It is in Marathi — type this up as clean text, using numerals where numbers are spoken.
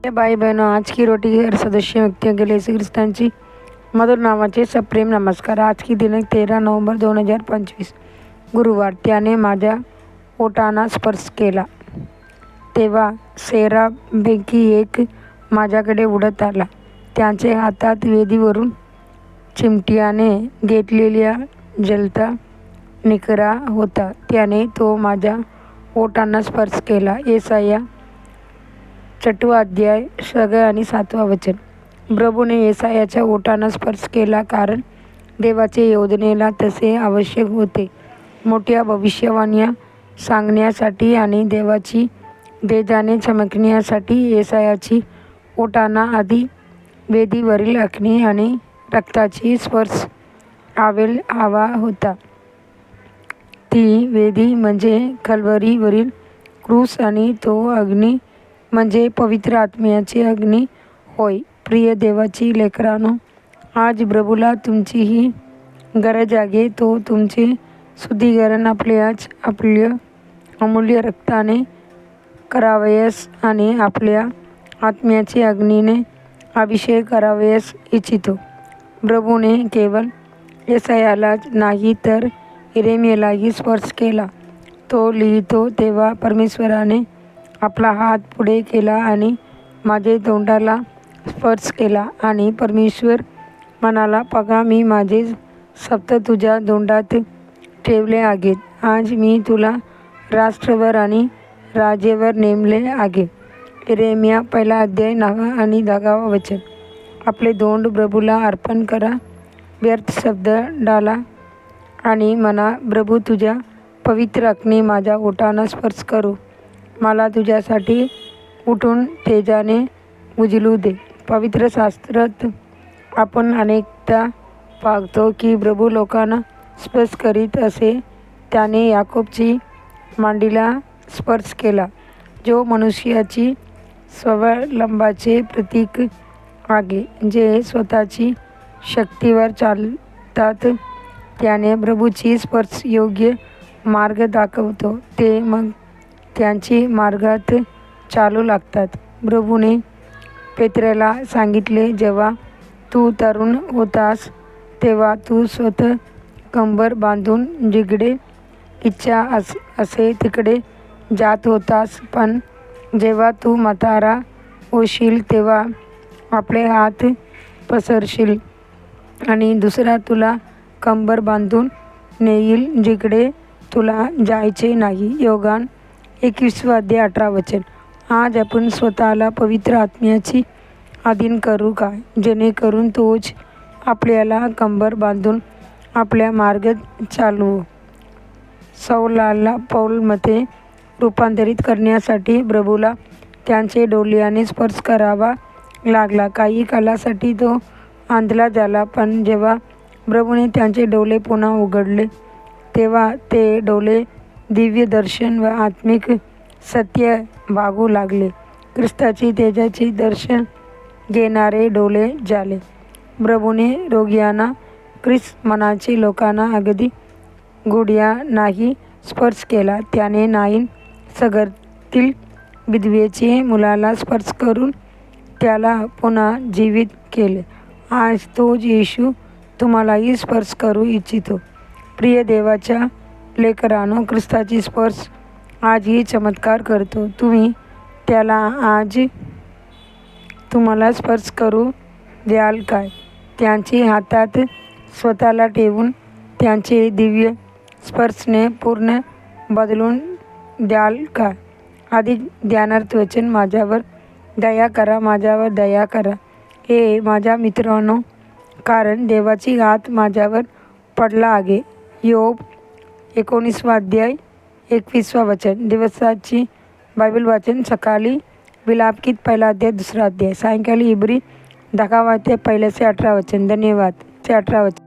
भाई बहनों, आज की रोटी हर सदस्य व्यक्तियों के लिए श्री कृष्णांची मधुर नावाचे सप्रेम नमस्कार। आज की दिनांक 13 नोव्हेंबर 2025 गुरुवार। त्याने माझ्या ओठांना स्पर्श केला तेव्हा सेराफांपैकी एक माझ्याकडे उडत आला. त्याच्या हातात वेदीवरून चिमट्याने घेतलेला जलता निकरा होता. त्याने तो माझ्या ओठांना स्पर्श केला. येसाया 6 अध्याय 6 आणि 7 वचन. प्रभूने येसायाच्या ओठांना स्पर्श केला कारण देवाचे योजनेला तसे आवश्यक होते. मोठ्या भविष्यवाण्या सांगण्यासाठी आणि देवाची तेजाने चमकण्यासाठी येसायाची ओठांना आधी वेदीवरील अग्नी आणि रक्ताची स्पर्श हवा होता. ती वेदी म्हणजे कल्वरीवरील क्रूस आणि तो अग्नी म्हणजे पवित्र आत्म्याचे अग्नी होय. प्रिय देवाची लेकरांनो, आज प्रभूला तुमची ही गरज आहे. तो तुमचे शुद्धीकरण आपल्या अमूल्य रक्ताने करावयास आणि आपल्या आत्म्याचे अग्नीने अभिषेक करावयास इच्छितो. प्रभूने केवळ येसायालाच नाही तर यिर्मयालाही स्पर्श केला. तो लिहितो तेव्हा परमेश्वराने आपला हात पुढे केला आणि माझे तोंडाला स्पर्श केला आणि परमेश्वर म्हणाला, बघा, मी माझे शब्द तुझ्या तोंडात ठेवले आहेत. आज मी तुला राष्ट्रावर आणि राज्यावर नेमले आहे. यिर्मया 1 अध्याय 9 आणि 10 वचन. आपले तोंड प्रभूला अर्पण करा. व्यर्थ शब्द टाळा आणि म्हणा, प्रभू, तुझ्या पवित्र अग्नी माझ्या ओठांना स्पर्श करू. मला तुझ्यासाठी उठून तेजाने उजळू दे. पवित्र शास्त्रात आपण अनेकदा पाहतो की प्रभू लोकांना स्पर्श करीत असे. त्याने याकोबची मांडीला स्पर्श केला, जो मनुष्याची स्वावलंबाचे प्रतीक आहे, जे स्वतःची शक्तीवर चालतात. त्याने प्रभूची स्पर्श योग्य मार्ग दाखवतो. ते मग त्यांची मार्गात चालू लागतात. प्रभूने पेत्राला सांगितले, जेव्हा तू तरुण होतास तेव्हा तू स्वतः कंबर बांधून जिकडे इच्छा असे तिकडे जात होतास, पण जेव्हा तू म्हातारा होशील तेव्हा आपले हात पसरशील आणि दुसरा तुला कंबर बांधून नेईल जिकडे तुला जायचे नाही. योहान 21 अध्याय 18 वचन. आज आपण स्वतःला पवित्र आत्म्याची अधीन करू काय, जेणेकरून तोच आपल्याला कंबर बांधून आपल्या मार्गात चालवो. सौलाला पौलमध्ये रूपांतरित करण्यासाठी प्रभूला त्यांचे डोळ्याने स्पर्श करावा लागला. काही काळासाठी तो आंधळा झाला, पण जेव्हा प्रभूने त्यांचे डोळे पुन्हा उघडले तेव्हा ते डोळे दिव्य दर्शन व आत्मिक सत्य बघू लागले. ख्रिस्ताची तेजाची दर्शन घेणारे डोळे झाले. प्रभूने रोगियांना, ख्रिस्त मनाचे लोकांना अगदी गुडघ्यानाही स्पर्श केला. त्याने नाईन सगरतील विधवेचे मुलाला स्पर्श करून त्याला पुन्हा जीवित केले. आज तोच येशू तुम्हालाही स्पर्श करू इच्छितो. प्रिय देवाच्या लेकरांनो, ख्रिस्ताची स्पर्श आजही चमत्कार करतो. तुम्ही त्याला आज तुम्हाला स्पर्श करू द्याल काय? त्यांच्या हातात स्वतःला ठेवून त्यांचे दिव्य स्पर्शने पूर्ण बदलून द्याल काय? अधिक ध्यानार्थ वचन. माझ्यावर दया करा, माझ्यावर दया करा, हे माझ्या मित्रांनो, कारण देवाची हात माझ्यावर पडला आहे. योग 19 अध्याय 21 वचन. दिवसाची बायबल वाचन. सकाळी विलापगीत 1 अध्याय 2 अध्याय. सायंकाळी इब्री 10 अध्याय 1 ते 18 वचन. धन्यवाद. 18 वचन.